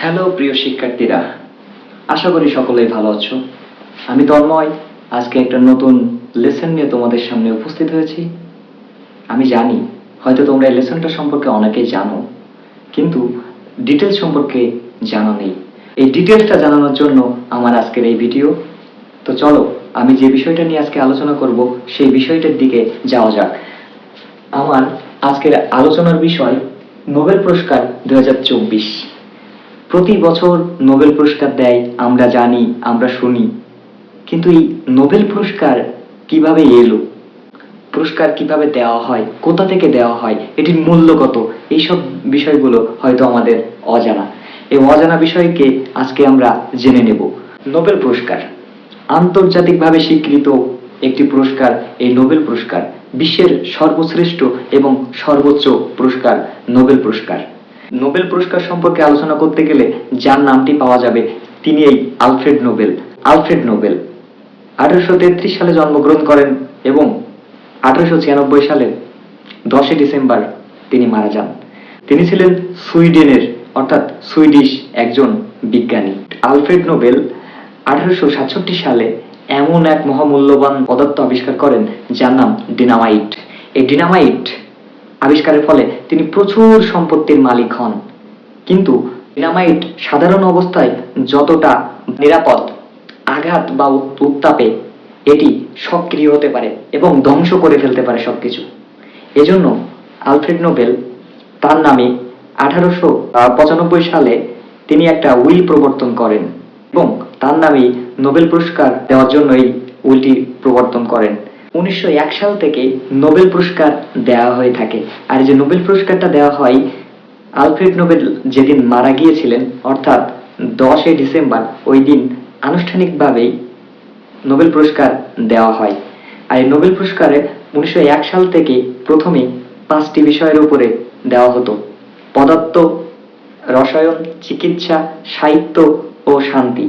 Hello প্রিয় শিক্ষার্থীরা, আশা করি সকলেই ভালো আছো। আমি তন্ময় আজকে একটা নতুন লেসন নিয়ে তোমাদের সামনে উপস্থিত হয়েছি। আমি জানি হয়তো তোমরা এই লেসনটা সম্পর্কে অনেকেই জানো, কিন্তু ডিটেলস সম্পর্কে জানা নেই। এই ডিটেলসটা জানানোর জন্য আমার আজকের এই ভিডিও। তো চলো আমি যে বিষয়টা নিয়ে আজকে আলোচনা করব সেই বিষয়টার দিকে যাওয়া যাক। আমার আজকের আলোচনার বিষয় নোবেল পুরস্কার 2024। প্রতি বছর নোবেল পুরস্কার দেয়, আমরা জানি, আমরা শুনি, কিন্তু এই নোবেল পুরস্কার কিভাবে এলো, পুরস্কার কিভাবে দেওয়া হয়, কোথা থেকে দেওয়া হয়, এটির মূল্য কত, এইসব বিষয়গুলো হয়তো আমাদের অজানা। এই অজানা বিষয়কে আজকে আমরা জেনে নেব। নোবেল পুরস্কার আন্তর্জাতিকভাবে স্বীকৃত একটি পুরস্কার। এই নোবেল পুরস্কার বিশ্বের সর্বশ্রেষ্ঠ এবং সর্বোচ্চ পুরস্কার নোবেল পুরস্কার। নোবেল পুরস্কার সম্পর্কে আলোচনা করতে গেলে যার নামটি পাওয়া যাবে তিনি এই আলফ্রেড নোবেল। আলফ্রেড নোবেল 1833 সালে জন্মগ্রহণ করেন এবং 1896 সালে 10 ডিসেম্বর তিনি মারা যান। তিনি ছিলেন সুইডেনের অর্থাৎ সুইডিশ একজন বিজ্ঞানী। আলফ্রেড নোবেল 1867 সালে এমন এক মহামূল্যবান পদার্থ আবিষ্কার করেন যার নাম ডিনামাইট। এই ডিনামাইট আবিষ্কারের ফলে তিনি প্রচুর সম্পত্তির মালিক হন। কিন্তু ডিনামাইট সাধারণ অবস্থায় যতটা নিরাপদ, আঘাত বা উত্তাপে এটি সক্রিয় হতে পারে এবং ধ্বংস করে ফেলতে পারে সবকিছু। এজন্য আলফ্রেড নোবেল তার নামে 1895 সালে তিনি একটা উইল প্রবর্তন করেন এবং তার নামে নোবেল পুরস্কার দেওয়ার জন্য এই উইলটি প্রবর্তন করেন। 1901 সাল থেকে নোবেল পুরস্কার দেওয়া হয়ে থাকে। আর যে নোবেল পুরস্কারটা দেওয়া হয় আলফ্রেড নোবেল যেদিন মারা গিয়েছিলেন অর্থাৎ 10 ডিসেম্বর, ওই দিন আনুষ্ঠানিকভাবেই নোবেল পুরস্কার দেওয়া হয়। আর এই নোবেল পুরস্কারে 1901 সাল থেকে প্রথমে 5টি বিষয়ের উপরে দেওয়া হতো: পদার্থ, রসায়ন, চিকিৎসা, সাহিত্য ও শান্তি।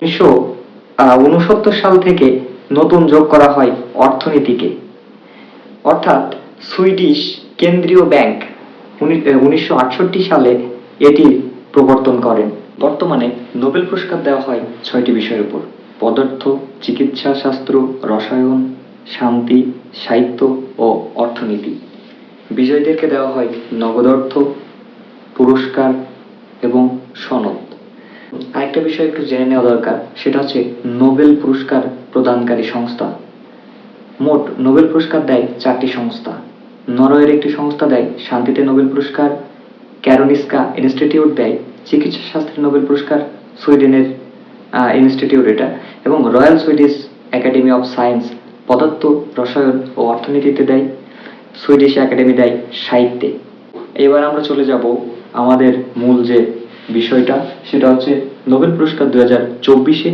1969 সাল থেকে নতুন যোগ করা হয় অর্থনীতিকে, অর্থাৎ সুইডিশ কেন্দ্রীয় ব্যাংক 1968 সালে এটি প্রবর্তন করেন। বর্তমানে নোবেল পুরস্কার দেওয়া হয় 6টি বিষয়ের উপর: পদার্থ, চিকিৎসা শাস্ত্র, রসায়ন, শান্তি, সাহিত্য ও অর্থনীতি। বিজয়ীদেরকে দেওয়া হয় নগদ অর্থ, পুরস্কার এবং সনদ। আরেকটা বিষয় একটু জেনে নেওয়া দরকার, সেটা হচ্ছে নোবেল পুরস্কার প্রদানকারী সংস্থা। মোট নোবেল পুরস্কার দেয় 4টি সংস্থা। নরওয়ের একটি সংস্থা দেয় শান্তিতে নোবেল পুরস্কার, ক্যারোলিনস্কা ইনস্টিটিউট দেয় চিকিৎসা শাস্ত্রে নোবেল পুরস্কার, সুইডেনের ইনস্টিটিউট এটা, এবং royal Swedish academy of science পদার্থ, রসায়ন ও অর্থনীতিতে দেয়, সুইডিশ একাডেমি দেয় সাহিত্যে। এবার আমরা চলে যাব আমাদের মূল যে বিষয়টা, সেটা হচ্ছে নোবেল পুরস্কার 2024-এ।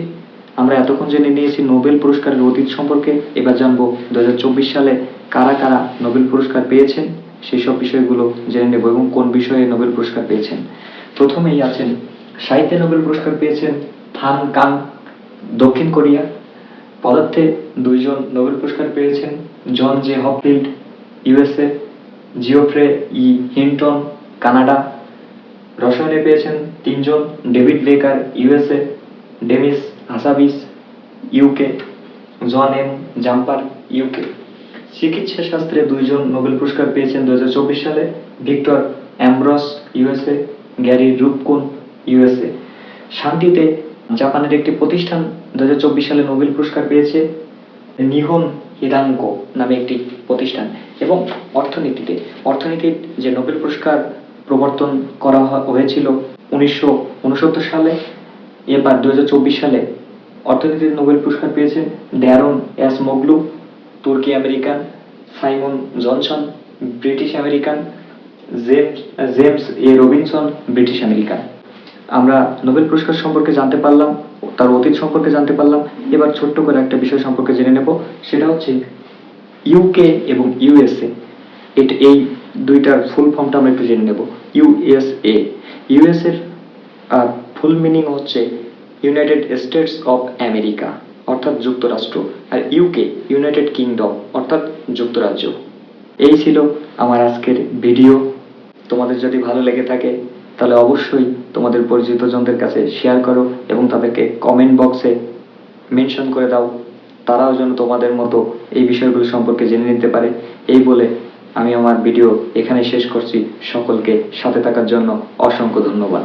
আমরা এতক্ষণ জেনে নিয়েছি নোবেল পুরস্কারের অতীত সম্পর্কে, এবার জানবো 2024 সালে কারা কারা নোবেল পুরস্কার পেয়েছেন সেই সব বিষয়গুলো জেনে নেব এবং কোন বিষয়ে নোবেল পুরস্কার পেয়েছেন। প্রথমেই আছেন সাহিত্যে নোবেল পুরস্কার পেয়েছেন থান কাং, দক্ষিণ কোরিয়া। পদার্থে 2 জন নোবেল পুরস্কার পেয়েছেন John J Hopfield, USA, Geoffrey E Hinton, Canada. রসায়নে পেয়েছেন 3 জন, David Baker, USA, Demis Hassabis, UK, John M Jumper, UK. চিকিৎসা শাস্ত্রে 2 জন নোবেল পুরস্কার পেয়েছেন 2024 সালে, Victor Ambros, USA, Gary Ruvkun, USA. শান্তিতে জাপানের একটি প্রতিষ্ঠান 2024 সালে নোবেল পুরস্কার পেয়েছে, নিহন হিরাঙ্কো নামে একটি প্রতিষ্ঠান। এবং অর্থনীতির যে নোবেল পুরস্কার প্রবর্তন করা হয়েছিল 1969 সালে, এবার 2024 সালে অর্থনীতির নোবেল পুরস্কার পেয়েছেন ড্যারন এস মোগলু, তুর্কি American; Simon Johnson, British American; James A Robinson, British American. আমরা নোবেল পুরস্কার সম্পর্কে জানতে পারলাম, তার অতীত সম্পর্কে জানতে পারলাম। এবার ছোট্ট করে একটা বিষয় সম্পর্কে জেনে নেব, সেটা হচ্ছে ইউকে এবং ইউএসএ। এই দুইটার ফুল ফর্মটা আমরা একটু জেনে নেব। ইউএসএ এর ফুল মিনিং হচ্ছে ইউনাইটেড স্টেটস অফ আমেরিকা, অর্থাৎ যুক্তরাষ্ট্র। আর ইউকে ইউনাইটেড কিংডম, অর্থাৎ যুক্তরাজ্য। এই ছিল আমার আজকের ভিডিও। তোমাদের যদি ভালো লেগে থাকে তাহলে অবশ্যই তোমাদের পরিচিত জনদের কাছে শেয়ার করো এবং তাদেরকে কমেন্ট বক্সে মেনশন করে দাও, তারাও যেন তোমাদের মতো এই বিষয়গুলো সম্পর্কে জেনে নিতে পারে। এই বলে আমি আমার ভিডিও এখানে শেষ করছি। সকলকে সাথে থাকার জন্য অসংখ্য ধন্যবাদ।